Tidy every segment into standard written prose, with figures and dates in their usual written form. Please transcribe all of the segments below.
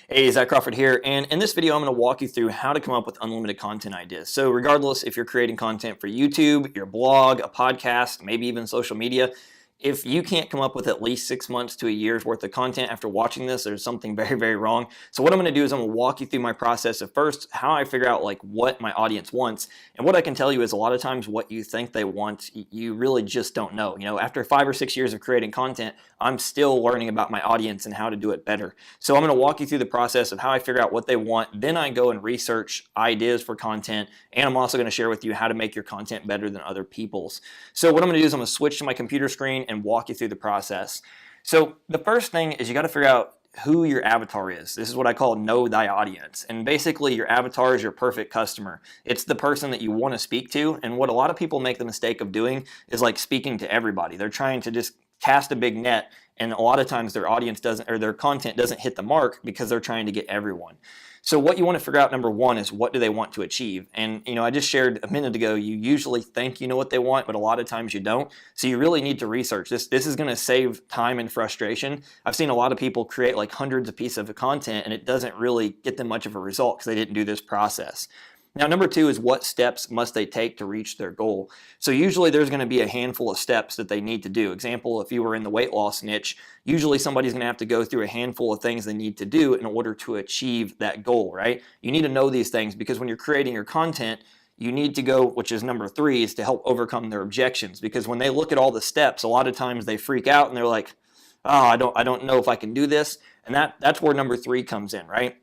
Hey, Zach Crawford here, and in this video I'm going to walk you through how to come up with unlimited content ideas. So regardless if you're creating content for YouTube, your blog, a podcast, maybe even social media, if you can't come up with at least 6 months to a year's worth of content after watching this, there's something very, very wrong. So what I'm going to do is I'm going to walk you through my process of first how I figure out like what my audience wants. And what I can tell you is a lot of times what you think they want, you really just don't know. After 5 or 6 years of creating content, I'm still learning about my audience and how to do it better. So I'm going to walk you through the process of how I figure out what they want. Then I go and research ideas for content. And I'm also going to share with you how to make your content better than other people's. So what I'm going to do is I'm going to switch to my computer screen and walk you through the process. So the first thing is you got to figure out who your avatar is. This is what I call know thy audience. And basically your avatar is your perfect customer. It's the person that you want to speak to. And what a lot of people make the mistake of doing is like speaking to everybody. They're trying to just cast a big net, and a lot of times their audience doesn't, or their content doesn't hit the mark because they're trying to get everyone. So what you want to figure out, number one, is what do they want to achieve? And I just shared a minute ago, you usually think you know what they want, but a lot of times you don't. So you really need to research this. This is going to save time and frustration. I've seen a lot of people create like hundreds of pieces of content and it doesn't really get them much of a result because they didn't do this process. Now, number two is what steps must they take to reach their goal? So usually there's going to be a handful of steps that they need to do. Example, if you were in the weight loss niche, usually somebody's going to have to go through a handful of things they need to do in order to achieve that goal, right? You need to know these things because when you're creating your content, you need to go, which is number three, is to help overcome their objections. Because when they look at all the steps, a lot of times they freak out and they're like, oh, I don't know if I can do this. And that's where number three comes in, right?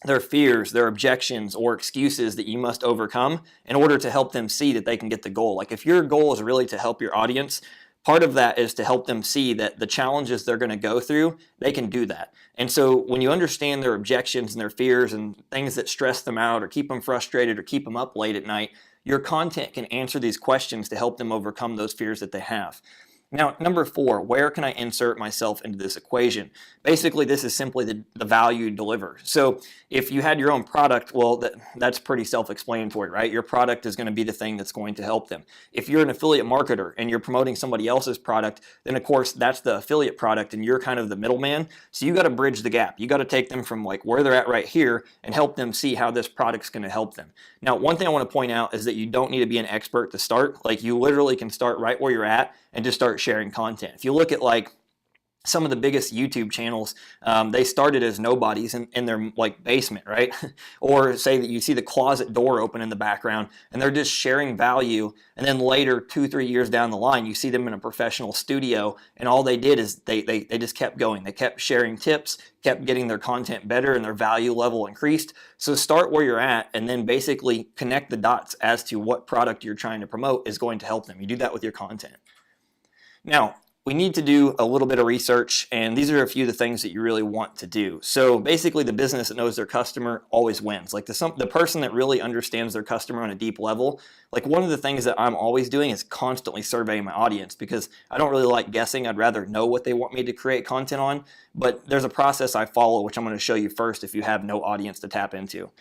Their fears, their objections, or excuses that you must overcome in order to help them see that they can get the goal. Like if your goal is really to help your audience, part of that is to help them see that the challenges they're going to go through, they can do that. And so when you understand their objections and their fears and things that stress them out or keep them frustrated or keep them up late at night, your content can answer these questions to help them overcome those fears that they have. Now, number four, where can I insert myself into this equation? Basically, this is simply the value you deliver. So if you had your own product, well, that's pretty self-explanatory, right? Your product is going to be the thing that's going to help them. If you're an affiliate marketer and you're promoting somebody else's product, then of course that's the affiliate product and you're kind of the middleman. So you got to bridge the gap. You got to take them from like where they're at right here and help them see how this product's going to help them. Now, one thing I want to point out is that you don't need to be an expert to start. Like you literally can start right where you're at and just start sharing content. If you look at like some of the biggest YouTube channels, they started as nobodies in their like basement, right? Or say that you see the closet door open in the background and they're just sharing value. And then later, 2-3 years down the line, you see them in a professional studio and all they did is they just kept going. They kept sharing tips, kept getting their content better and their value level increased. So start where you're at and then basically connect the dots as to what product you're trying to promote is going to help them. You do that with your content. Now, we need to do a little bit of research, and these are a few of the things that you really want to do. So basically, the business that knows their customer always wins. Like the person that really understands their customer on a deep level, like one of the things that I'm always doing is constantly surveying my audience because I don't really like guessing. I'd rather know what they want me to create content on, but there's a process I follow, which I'm going to show you first if you have no audience to tap into.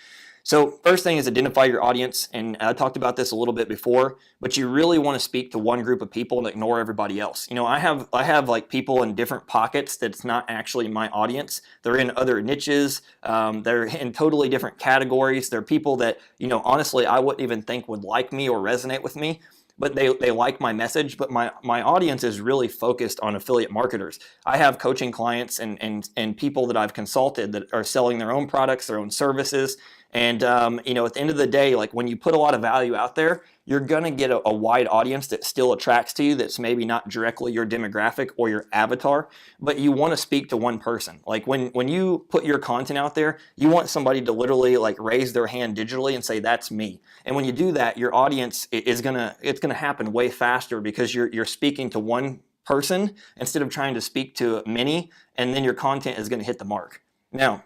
So first thing is identify your audience, and I talked about this a little bit before, but you really want to speak to one group of people and ignore everybody else. I have like people in different pockets that's not actually my audience. They're in other niches. They're in totally different categories. They're people that, honestly, I wouldn't even think would like me or resonate with me. But they like my message, but my audience is really focused on affiliate marketers. I have coaching clients and people that I've consulted that are selling their own products, their own services. And, at the end of the day, like when you put a lot of value out there, you're going to get a wide audience that still attracts to you that's maybe not directly your demographic or your avatar, but you want to speak to one person. Like when you put your content out there, you want somebody to literally like raise their hand digitally and say, that's me. And when you do that, your audience it's going to happen way faster because you're speaking to one person instead of trying to speak to many, and then your content is going to hit the mark. Now,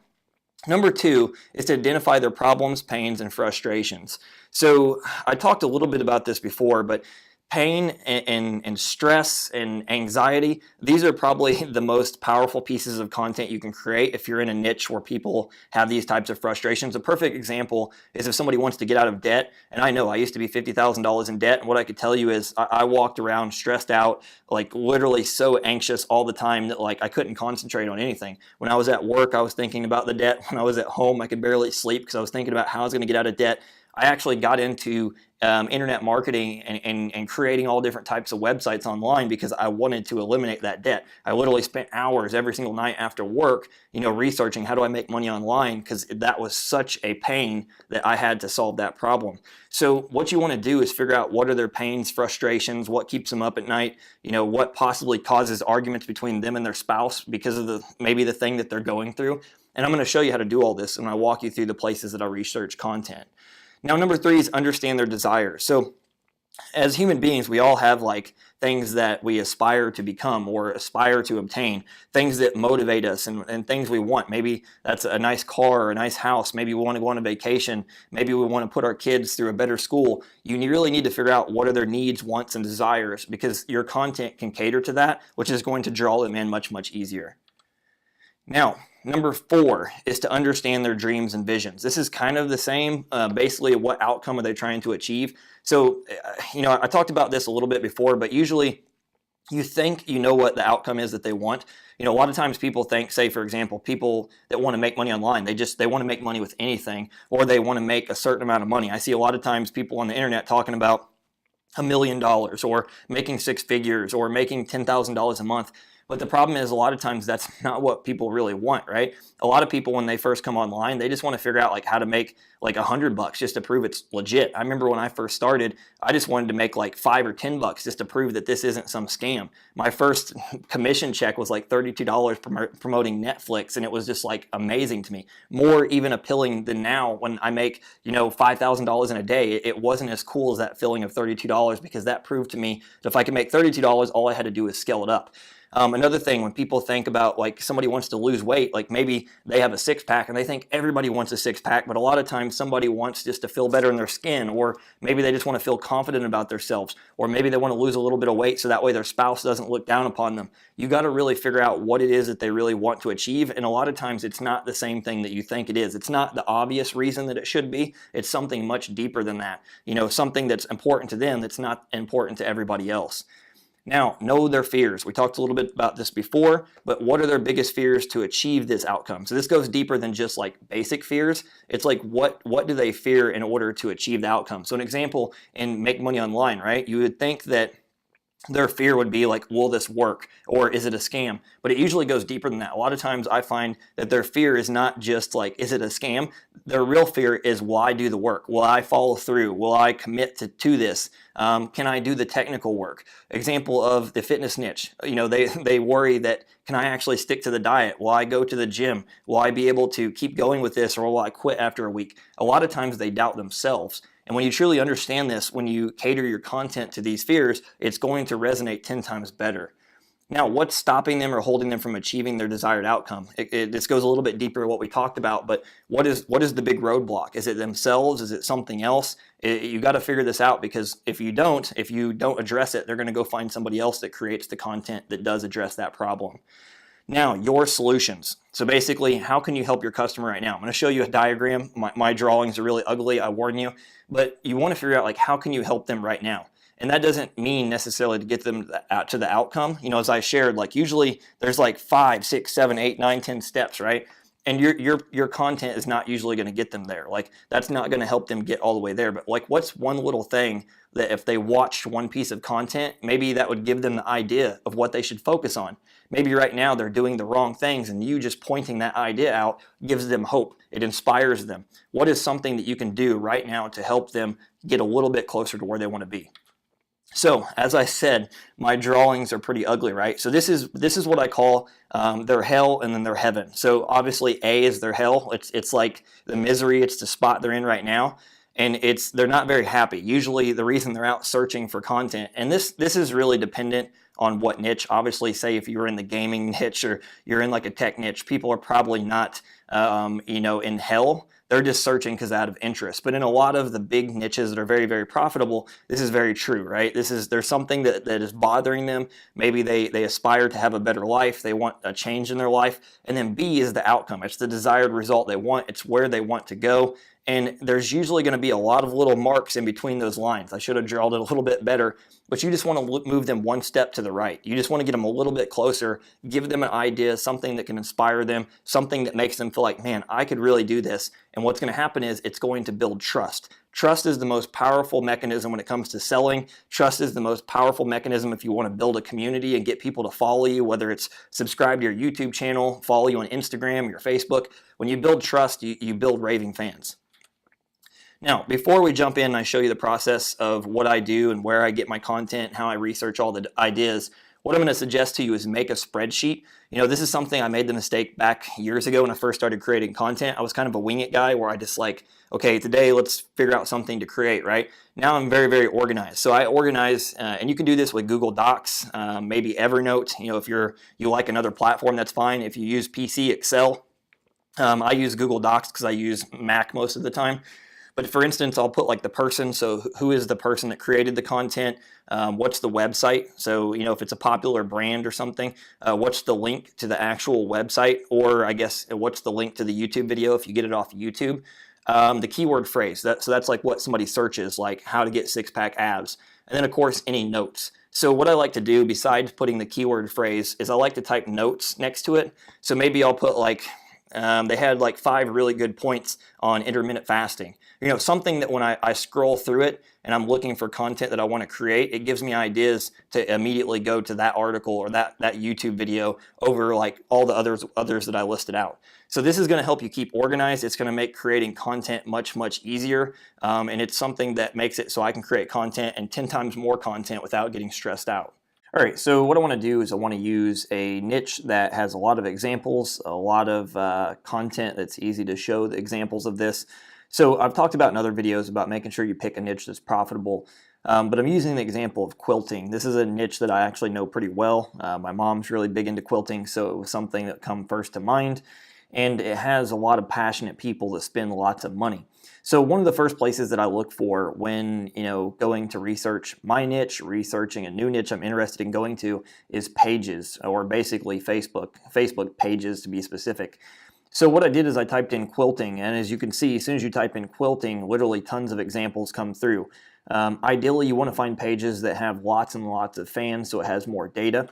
number two is to identify their problems, pains, and frustrations. So I talked a little bit about this before, but pain and stress and anxiety, these are probably the most powerful pieces of content you can create if you're in a niche where people have these types of frustrations. A perfect example is if somebody wants to get out of debt, and I know I used to be $50,000 in debt, and what I could tell you is I walked around stressed out, like literally so anxious all the time that like I couldn't concentrate on anything. When I was at work, I was thinking about the debt. When I was at home, I could barely sleep because I was thinking about how I was going to get out of debt. I actually got into internet marketing and creating all different types of websites online because I wanted to eliminate that debt. I literally spent hours every single night after work, researching how do I make money online, because that was such a pain that I had to solve that problem. So what you want to do is figure out what are their pains, frustrations, what keeps them up at night, what possibly causes arguments between them and their spouse because of maybe the thing that they're going through. And I'm going to show you how to do all this, and I'll walk you through the places that I research content. Now, number 3 is understand their desires. So as human beings, we all have like things that we aspire to become or aspire to obtain, things that motivate us and things we want. Maybe that's a nice car or a nice house. Maybe we want to go on a vacation. Maybe we want to put our kids through a better school. You really need to figure out what are their needs, wants, and desires, because your content can cater to that, which is going to draw them in much, much easier. Now, number 4 is to understand their dreams and visions. This is kind of the same. Basically, what outcome are they trying to achieve? So, I talked about this a little bit before, but usually you think you know what the outcome is that they want. A lot of times people think, say, for example, people that want to make money online, they want to make money with anything, or they want to make a certain amount of money. I see a lot of times people on the internet talking about $1 million or making 6 figures or making $10,000 a month. But the problem is a lot of times that's not what people really want, right? A lot of people, when they first come online, they just want to figure out like how to make like $100 just to prove it's legit. I remember when I first started, I just wanted to make like $5 or $10 just to prove that this isn't some scam. My first commission check was like $32 promoting Netflix, and it was just like amazing to me. More even appealing than now when I make, $5,000 in a day. It wasn't as cool as that feeling of $32 because that proved to me that if I could make $32, all I had to do is scale it up. Another thing, when people think about like somebody wants to lose weight, like maybe they have a 6-pack and they think everybody wants a 6-pack, but a lot of times somebody wants just to feel better in their skin, or maybe they just want to feel confident about themselves, or maybe they want to lose a little bit of weight so that way their spouse doesn't look down upon them. You got to really figure out what it is that they really want to achieve, and a lot of times it's not the same thing that you think it is. It's not the obvious reason that it should be. It's something much deeper than that. Something that's important to them that's not important to everybody else. Now, know their fears. We talked a little bit about this before, but what are their biggest fears to achieve this outcome? So this goes deeper than just like basic fears. It's like what do they fear in order to achieve the outcome? So an example in Make Money Online, right? You would think that their fear would be like, will this work? Or is it a scam? But it usually goes deeper than that. A lot of times I find that their fear is not just like, is it a scam? Their real fear is, will I do the work? Will I follow through? Will I commit to this? Can I do the technical work? Example of the fitness niche. They worry that, can I actually stick to the diet? Will I go to the gym? Will I be able to keep going with this, or will I quit after a week? A lot of times they doubt themselves. And when you truly understand this, when you cater your content to these fears, it's going to resonate 10 times better. Now, what's stopping them or holding them from achieving their desired outcome? This goes a little bit deeper than what we talked about, but what is the big roadblock? Is it themselves? Is it something else? You got to figure this out, because if you don't address it, they're going to go find somebody else that creates the content that does address that problem. Now, your solutions. So basically, how can you help your customer right now? I'm going to show you a diagram. My drawings are really ugly, I warn you. But you want to figure out like, how can you help them right now? And that doesn't mean necessarily to get them out to the outcome. As I shared, like usually there's like 5, 6, 7, 8, 9, 10 steps, right? And your content is not usually going to get them there. Like that's not going to help them get all the way there. But like, what's one little thing that if they watched one piece of content, maybe that would give them the idea of what they should focus on. Maybe right now they're doing the wrong things, and you just pointing that idea out gives them hope. It inspires them. What is something that you can do right now to help them get a little bit closer to where they want to be? So as I said, my drawings are pretty ugly, right? So this is what I call their hell and then their heaven. So obviously A is their hell. It's like the misery. It's the spot they're in right now. And they're not very happy. Usually the reason they're out searching for content, and this is really dependent on what niche. Obviously, say if you're in the gaming niche or you're in like a tech niche, people are probably not in hell. They're just searching because out of interest. But in a lot of the big niches that are very, very profitable, this is very true, right? There's something that is bothering them. Maybe they aspire to have a better life. They want a change in their life. And then B is the outcome. It's the desired result they want. It's where they want to go. And there's usually going to be a lot of little marks in between those lines. I should have drawn it a little bit better, but you just want to move them one step to the right. You just want to get them a little bit closer, give them an idea, something that can inspire them, something that makes them feel like, man, I could really do this. And what's going to happen is it's going to build trust. Trust is the most powerful mechanism when it comes to selling. Trust is the most powerful mechanism if you want to build a community and get people to follow you, whether it's subscribe to your YouTube channel, follow you on Instagram, your Facebook. When you build trust, you build raving fans. Now, before we jump in and I show you the process of what I do and where I get my content, how I research all the ideas, what I'm going to suggest to you is make a spreadsheet. This is something I made the mistake back years ago when I first started creating content. I was kind of a wing it guy where I just okay, today let's figure out something to create, right? Now I'm very, very organized. So I organize, and you can do this with Google Docs, maybe Evernote. If you like another platform, that's fine. If you use PC, Excel. I use Google Docs because I use Mac most of the time. But for instance, I'll put like the person. So who is the person that created the content? What's the website? So, if it's a popular brand or something, what's the link to the actual website? Or I guess, what's the link to the YouTube video if you get it off YouTube? The keyword phrase. So that's like what somebody searches, like how to get six-pack abs. And then, of course, any notes. So what I like to do besides putting the keyword phrase is I like to type notes next to it. So maybe I'll put they had 5 really good points on intermittent fasting. Something that when I scroll through it and I'm looking for content that I want to create, it gives me ideas to immediately go to that article or that YouTube video over all the others that I listed out. So this is going to help you keep organized. It's going to make creating content much, much easier. And it's something that makes it so I can create content and 10 times more content without getting stressed out. All right, so what I want to do is I want to use a niche that has a lot of examples, a lot of content that's easy to show the examples of this. So I've talked about in other videos about making sure you pick a niche that's profitable, but I'm using the example of quilting. This is a niche that I actually know pretty well. My mom's really big into quilting, so it was something that come first to mind, and it has a lot of passionate people that spend lots of money. So one of the first places that I look for when going to research my niche, researching a new niche I'm interested in going to, is pages, or basically Facebook pages to be specific. So what I did is I typed in quilting, and as you can see, as soon as you type in quilting, literally tons of examples come through. Ideally, you want to find pages that have lots and lots of fans, so it has more data.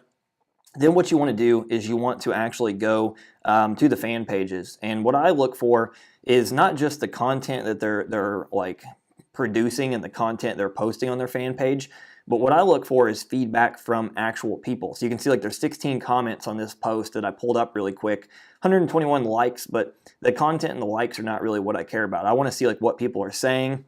Then what you want to do is you want to actually go to the fan pages. And what I look for is not just the content that they're producing and the content they're posting on their fan page, but what I look for is feedback from actual people. So you can see there's 16 comments on this post that I pulled up really quick, 121 likes, but the content and the likes are not really what I care about. I want to see what people are saying.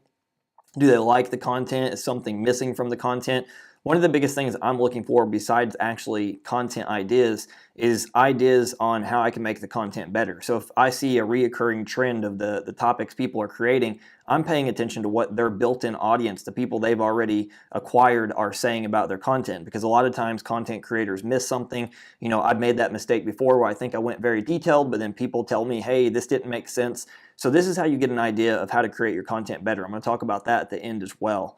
Do they like the content? Is something missing from the content? One of the biggest things I'm looking for besides actually content ideas is ideas on how I can make the content better. So if I see a reoccurring trend of the topics people are creating, I'm paying attention to what their built-in audience, the people they've already acquired, are saying about their content, because a lot of times content creators miss something. I've made that mistake before where I think I went very detailed, but then people tell me, hey, this didn't make sense. So this is how you get an idea of how to create your content better. I'm going to talk about that at the end as well.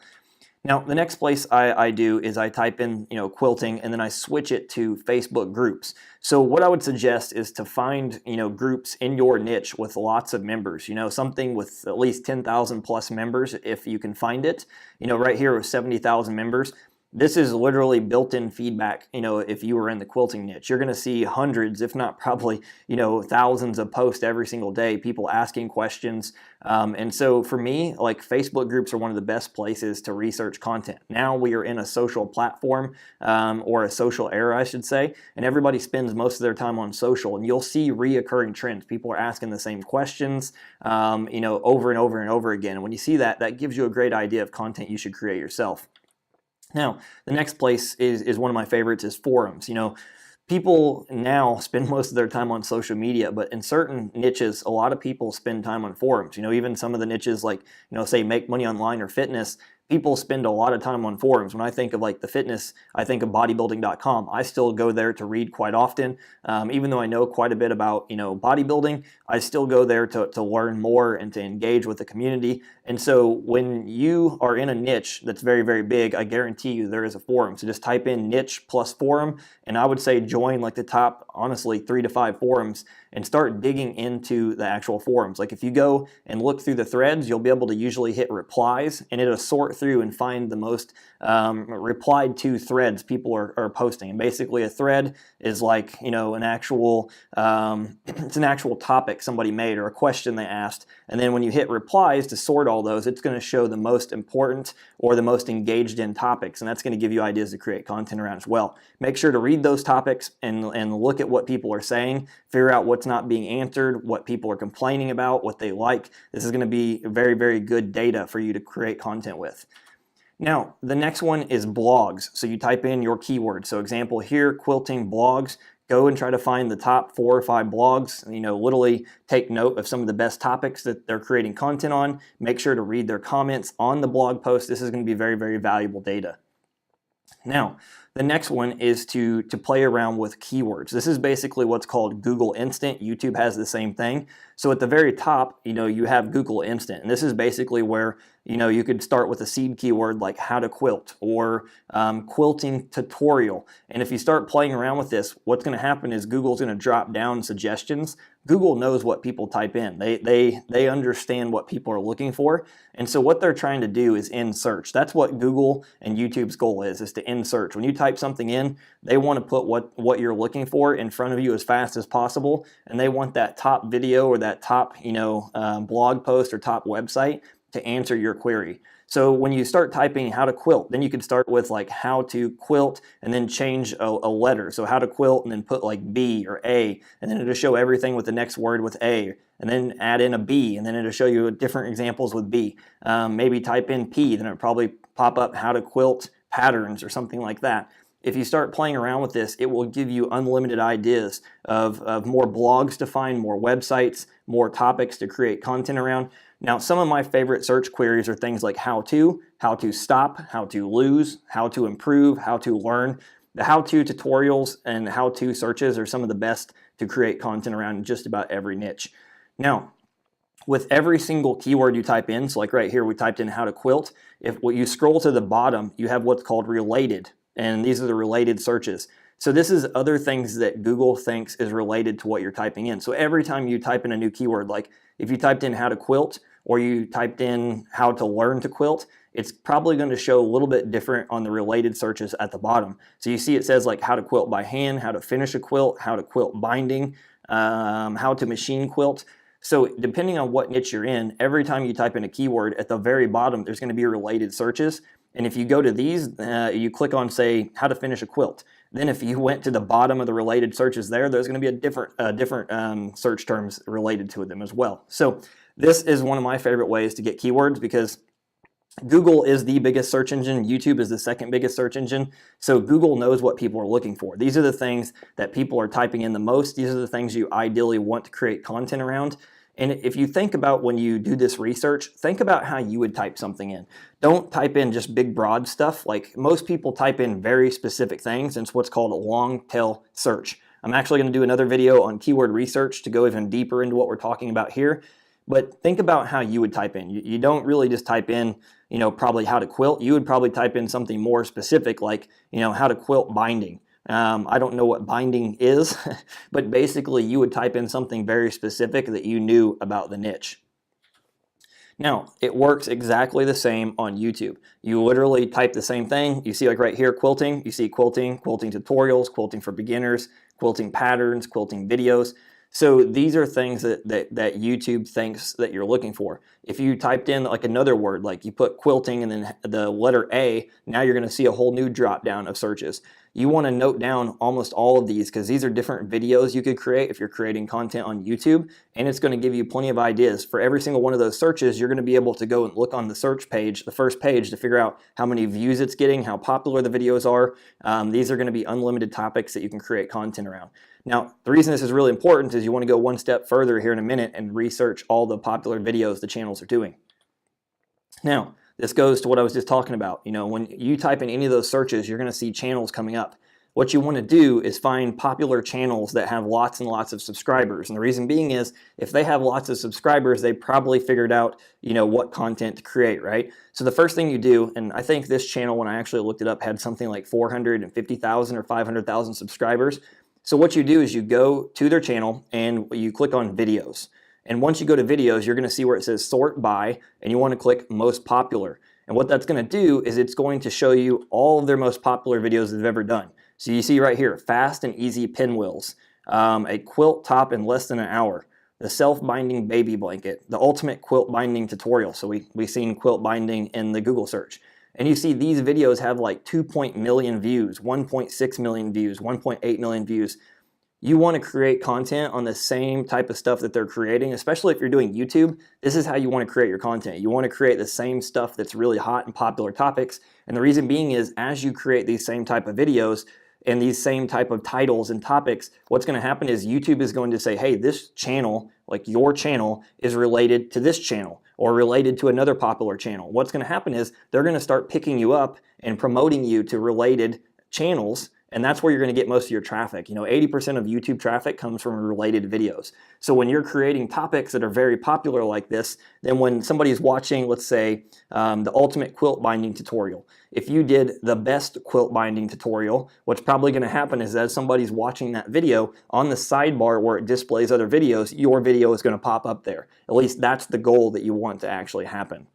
Now, the next place I do is I type in, quilting, and then I switch it to Facebook groups. So what I would suggest is to find, groups in your niche with lots of members, something with at least 10,000 plus members if you can find it. Right here with 70,000 members. This is literally built-in feedback. If you were in the quilting niche, you're going to see hundreds, if not probably, thousands of posts every single day, people asking questions. And so for me, Facebook groups are one of the best places to research content. Now we are in a social platform, or a social era, I should say, and everybody spends most of their time on social, and you'll see reoccurring trends. People are asking the same questions, over and over and over again. And when you see that, that gives you a great idea of content you should create yourself. Now, the next place is one of my favorites, is forums. People now spend most of their time on social media, but in certain niches, a lot of people spend time on forums. Even some of the niches say make money online or fitness, people spend a lot of time on forums. When I think of like the fitness, I think of bodybuilding.com. I still go there to read quite often. Even though I know quite a bit about, bodybuilding, I still go there to learn more and to engage with the community. And so when you are in a niche that's very, very big, I guarantee you there is a forum. So just type in niche plus forum, and I would say join like the top, honestly, 3 to 5 forums and start digging into the actual forums. Like if you go and look through the threads, you'll be able to usually hit replies, and it'll sort through and find the most replied to threads people are posting. And basically a thread is like, an actual, it's an actual topic somebody made or a question they asked. And then when you hit replies to sort all those, it's going to show the most important or the most engaged in topics. And that's going to give you ideas to create content around as well. Make sure to read those topics and look at what people are saying, figure out what's not being answered, what people are complaining about, what they like. This is going to be very, very good data for you to create content with. Now, the next one is blogs. So you type in your keyword. So example here, quilting blogs. Go and try to find the top 4 or 5 blogs, literally take note of some of the best topics that they're creating content on. Make sure to read their comments on the blog post. This is going to be very, very valuable data. Now, the next one is to play around with keywords. This is basically what's called Google Instant. YouTube has the same thing. So at the very top, you have Google Instant. And this is basically where, you could start with a seed keyword like how to quilt or quilting tutorial. And if you start playing around with this, what's going to happen is Google's going to drop down suggestions. Google knows what people type in. They understand what people are looking for. And so what they're trying to do is end search. That's what Google and YouTube's goal is to end search. When you type something in, they want to put what you're looking for in front of you as fast as possible. And they want that top video or that top, blog post or top website to answer your query. So when you start typing how to quilt, then you could start with like how to quilt and then change a letter. So how to quilt and then put like B or A, and then it'll show everything with the next word with A, and then add in a B, and then it'll show you different examples with B. Maybe type in P, then it'll probably pop up how to quilt patterns or something like that. If you start playing around with this, it will give you unlimited ideas of more blogs to find, more websites, more topics to create content around. Now, some of my favorite search queries are things like how to stop, how to lose, how to improve, how to learn. The how-to tutorials and how-to searches are some of the best to create content around just about every niche. Now, with every single keyword you type in, so like right here, we typed in how to quilt. If you scroll to the bottom, you have what's called related, and these are the related searches. So this is other things that Google thinks is related to what you're typing in. So every time you type in a new keyword, like if you typed in how to quilt or you typed in how to learn to quilt, it's probably going to show a little bit different on the related searches at the bottom. So you see it says like how to quilt by hand, how to finish a quilt, how to quilt binding, how to machine quilt. So depending on what niche you're in, every time you type in a keyword, at the very bottom, there's going to be related searches. And if you go to these, you click on, say, how to finish a quilt. Then if you went to the bottom of the related searches there's going to be a different search terms related to them as well. So this is one of my favorite ways to get keywords because Google is the biggest search engine. YouTube is the second biggest search engine. So Google knows what people are looking for. These are the things that people are typing in the most. These are the things you ideally want to create content around. And if you think about when you do this research, think about how you would type something in. Don't type in just big broad stuff. Like most people type in very specific things, and it's what's called a long tail search. I'm actually going to do another video on keyword research to go even deeper into what we're talking about here. But think about how you would type in. You don't really just type in, probably how to quilt. You would probably type in something more specific like, how to quilt binding. I don't know what binding is, but basically you would type in something very specific that you knew about the niche. Now, it works exactly the same on YouTube. You literally type the same thing. You see like right here, quilting. You see quilting, quilting tutorials, quilting for beginners, quilting patterns, quilting videos. So these are things that YouTube thinks that you're looking for. If you typed in like another word, like you put quilting and then the letter A, now you're going to see a whole new drop down of searches. You want to note down almost all of these because these are different videos you could create if you're creating content on YouTube, and it's going to give you plenty of ideas. For every single one of those searches, you're going to be able to go and look on the search page, the first page, to figure out how many views it's getting, how popular the videos are. These are going to be unlimited topics that you can create content around. Now, the reason this is really important is you want to go one step further here in a minute and research all the popular videos the channels are doing. Now, This goes to what I was just talking about. You know, when you type in any of those searches, you're going to see channels coming up. What you want to do is find popular channels that have lots and lots of subscribers. And the reason being is if they have lots of subscribers, they probably figured out, you know, what content to create, right? So the first thing you do, and I think this channel, when I actually looked it up, had something like 450,000 or 500,000 subscribers. So what you do is you go to their channel and you click on videos. And once you go to videos, you're going to see where it says sort by, and you want to click most popular. And what that's going to do is it's going to show you all of their most popular videos they've ever done. So you see right here, fast and easy pinwheels, a quilt top in less than an hour, the self-binding baby blanket, the ultimate quilt binding tutorial. So we've seen quilt binding in the Google search. And you see these videos have like 2 million views, 1.6 million views, 1.8 million views. You want to create content on the same type of stuff that they're creating, especially if you're doing YouTube. This is how you want to create your content. You want to create the same stuff that's really hot and popular topics. And the reason being is as you create these same type of videos, and these same type of titles and topics, what's going to happen is YouTube is going to say, hey, this channel, like your channel, is related to this channel or related to another popular channel. What's going to happen is they're going to start picking you up and promoting you to related channels, and that's where you're going to get most of your traffic. You know, 80% of YouTube traffic comes from related videos. So when you're creating topics that are very popular like this, then when somebody's watching, let's say, the ultimate quilt binding tutorial, if you did the best quilt binding tutorial, what's probably going to happen is as somebody's watching that video, on the sidebar where it displays other videos, your video is going to pop up there. At least that's the goal that you want to actually happen.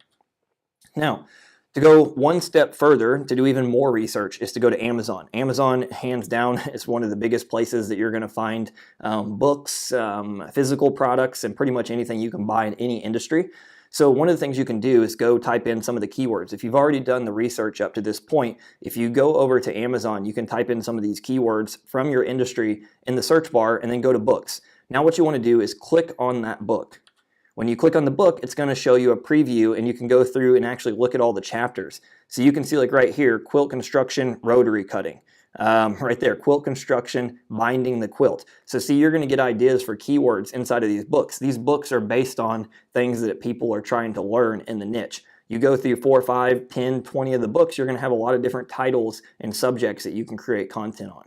Now, to go one step further, to do even more research, is to go to Amazon. Amazon, hands down, is one of the biggest places that you're going to find books, physical products, and pretty much anything you can buy in any industry. So one of the things you can do is go type in some of the keywords. If you've already done the research up to this point, if you go over to Amazon, you can type in some of these keywords from your industry in the search bar and then go to books. Now what you want to do is click on that book. When you click on the book, it's going to show you a preview and you can go through and actually look at all the chapters. So you can see like right here, quilt construction, rotary cutting. Right there, quilt construction, binding the quilt. So see, you're going to get ideas for keywords inside of these books. These books are based on things that people are trying to learn in the niche. You go through 4, 5, 10, 20 of the books, you're going to have a lot of different titles and subjects that you can create content on.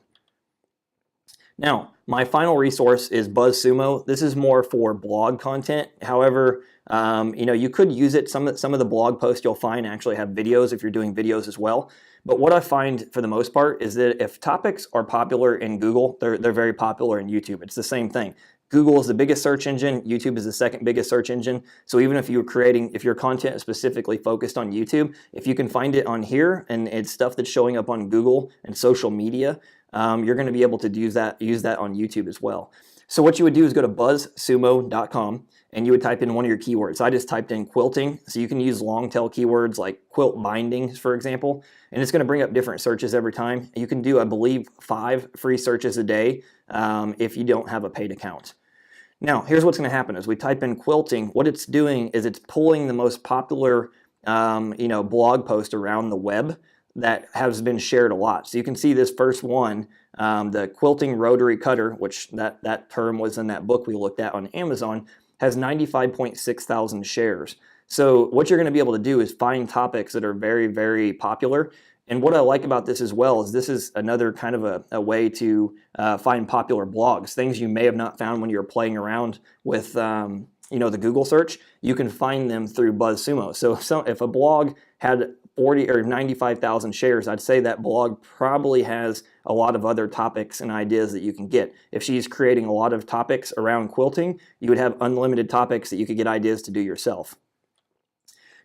Now, my final resource is BuzzSumo. This is more for blog content. However, you know, you could use it. Some of the blog posts you'll find actually have videos if you're doing videos as well. But what I find for the most part is that if topics are popular in Google, they're very popular in YouTube. It's the same thing. Google is the biggest search engine. YouTube is the second biggest search engine. So even if if your content is specifically focused on YouTube, if you can find it on here and it's stuff that's showing up on Google and social media, you're going to be able to use that on YouTube as well. So what you would do is go to buzzsumo.com and you would type in one of your keywords. I just typed in quilting, so you can use long tail keywords like quilt bindings, for example, and it's going to bring up different searches every time. You can do, I believe, 5 free searches a day if you don't have a paid account. Now, here's what's going to happen. As we type in quilting, what it's doing is it's pulling the most popular blog post around the web that has been shared a lot. So you can see this first one, the quilting rotary cutter, which that term was in that book we looked at on Amazon, has 95.6 thousand shares. So what you're going to be able to do is find topics that are very, very popular. And what I like about this as well is this is another kind of a way to find popular blogs, things you may have not found when you're playing around with the Google search. You can find them through BuzzSumo. So if a blog had 40 or 95,000 shares, I'd say that blog probably has a lot of other topics and ideas that you can get. If she's creating a lot of topics around quilting, you would have unlimited topics that you could get ideas to do yourself.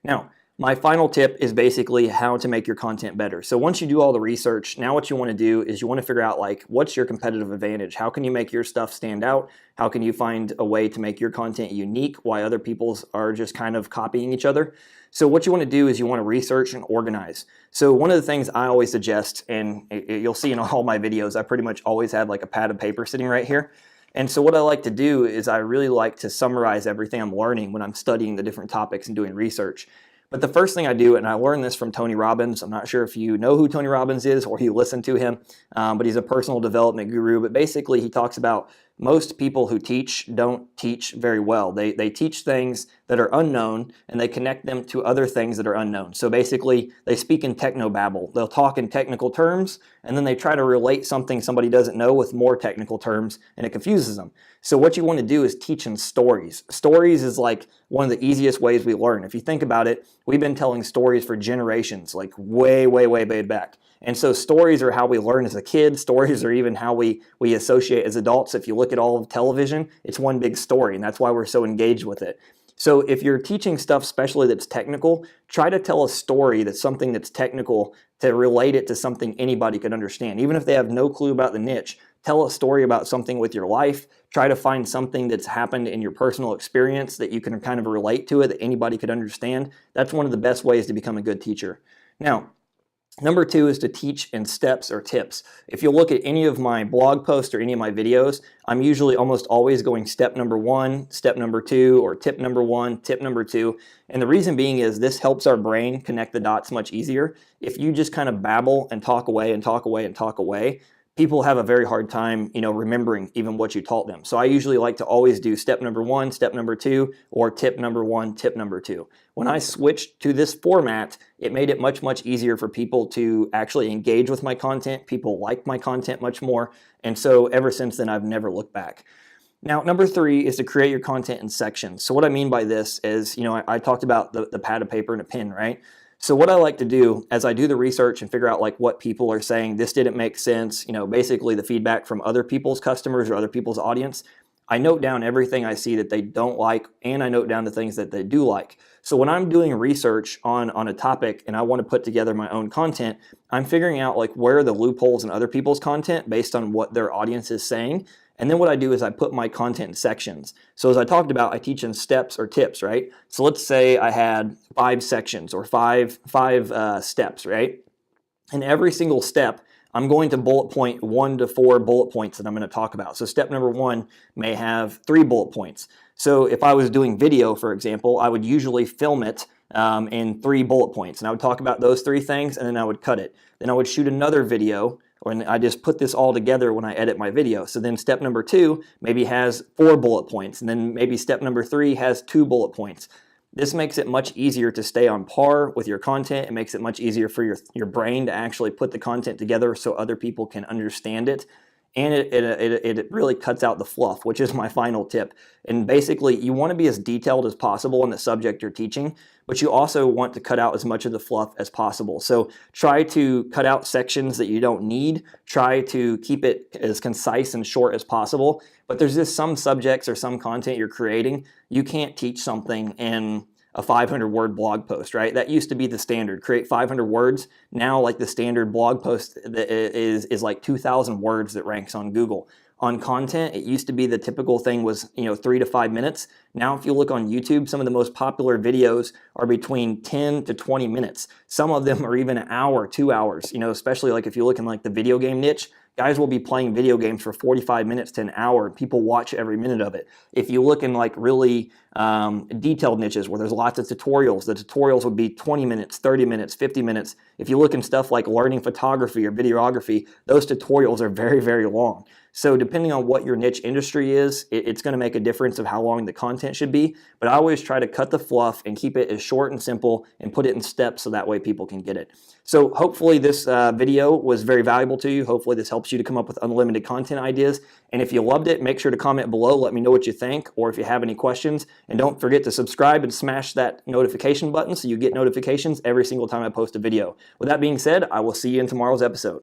Now, my final tip is basically how to make your content better. So once you do all the research, now what you want to do is you want to figure out what's your competitive advantage? How can you make your stuff stand out? How can you find a way to make your content unique while other people's are just kind of copying each other? So what you want to do is you want to research and organize. So one of the things I always suggest, and you'll see in all my videos, I pretty much always have like a pad of paper sitting right here. And so what I like to do is I really like to summarize everything I'm learning when I'm studying the different topics and doing research. But the first thing I do, and I learned this from Tony Robbins, I'm not sure if you know who Tony Robbins is or you listen to him, but he's a personal development guru. But basically he talks about most people who teach don't teach very well. They teach things that are unknown and they connect them to other things that are unknown. So basically, they speak in technobabble. They'll talk in technical terms, and then they try to relate something somebody doesn't know with more technical terms, and it confuses them. So what you want to do is teach in stories. Stories is like one of the easiest ways we learn. If you think about it, we've been telling stories for generations, like way, way, way, way back. And so stories are how we learn as a kid. Stories are even how we associate as adults. If you look at all of television, it's one big story, and that's why we're so engaged with it. So if you're teaching stuff, especially that's technical, try to tell a story that's something that's technical to relate it to something anybody could understand. Even if they have no clue about the niche, tell a story about something with your life. Try to find something that's happened in your personal experience that you can kind of relate to it, that anybody could understand. That's one of the best ways to become a good teacher. Now, number 2 is to teach in steps or tips. If you look at any of my blog posts or any of my videos, I'm usually almost always going step number 1, step number 2, or tip number 1, tip number 2. And the reason being is this helps our brain connect the dots much easier. If you just kind of babble and talk away and talk away and talk away, people have a very hard time, remembering even what you taught them. So I usually like to always do step number 1, step number 2, or tip number 1, tip number 2. When I switched to this format, it made it much, much easier for people to actually engage with my content. People like my content much more. And so ever since then, I've never looked back. Now, number 3 is to create your content in sections. So what I mean by this is, I talked about the pad of paper and a pen, right? So what I like to do as I do the research and figure out like what people are saying, this didn't make sense, basically the feedback from other people's customers or other people's audience, I note down everything I see that they don't like, and I note down the things that they do like. So when I'm doing research on a topic and I want to put together my own content, I'm figuring out like where are the loopholes in other people's content based on what their audience is saying. And then what I do is I put my content in sections. So as I talked about, I teach in steps or tips, right? So let's say I had 5 sections or five steps, right? And every single step, I'm going to bullet point 1 to 4 bullet points that I'm going to talk about. So step number 1 may have 3 bullet points. So if I was doing video, for example, I would usually film it in 3 bullet points. And I would talk about those 3 things, and then I would cut it. Then I would shoot another video, and I just put this all together when I edit my video. So then step number 2 maybe has 4 bullet points, and then maybe step number 3 has 2 bullet points. This makes it much easier to stay on par with your content. It makes it much easier for your brain to actually put the content together so other people can understand it. And it really cuts out the fluff, which is my final tip. And basically, you want to be as detailed as possible in the subject you're teaching, but you also want to cut out as much of the fluff as possible. So try to cut out sections that you don't need. Try to keep it as concise and short as possible. But there's just some subjects or some content you're creating, you can't teach something in a 500-word blog post, right? That used to be the standard. Create 500 words. Now, like the standard blog post is like 2,000 words that ranks on Google. On content, it used to be the typical thing was 3 to 5 minutes. Now, if you look on YouTube, some of the most popular videos are between 10 to 20 minutes. Some of them are even an hour, 2 hours. Especially like if you look in like the video game niche. Guys will be playing video games for 45 minutes to an hour, and people watch every minute of it. If you look in like really detailed niches where there's lots of tutorials, the tutorials would be 20 minutes, 30 minutes, 50 minutes. If you look in stuff like learning photography or videography, those tutorials are very, very long. So depending on what your niche industry is, it's going to make a difference of how long the content should be. But I always try to cut the fluff and keep it as short and simple and put it in steps so that way people can get it. So hopefully this video was very valuable to you. Hopefully this helps you to come up with unlimited content ideas. And if you loved it, make sure to comment below. Let me know what you think, or if you have any questions. And don't forget to subscribe and smash that notification button so you get notifications every single time I post a video. With that being said, I will see you in tomorrow's episode.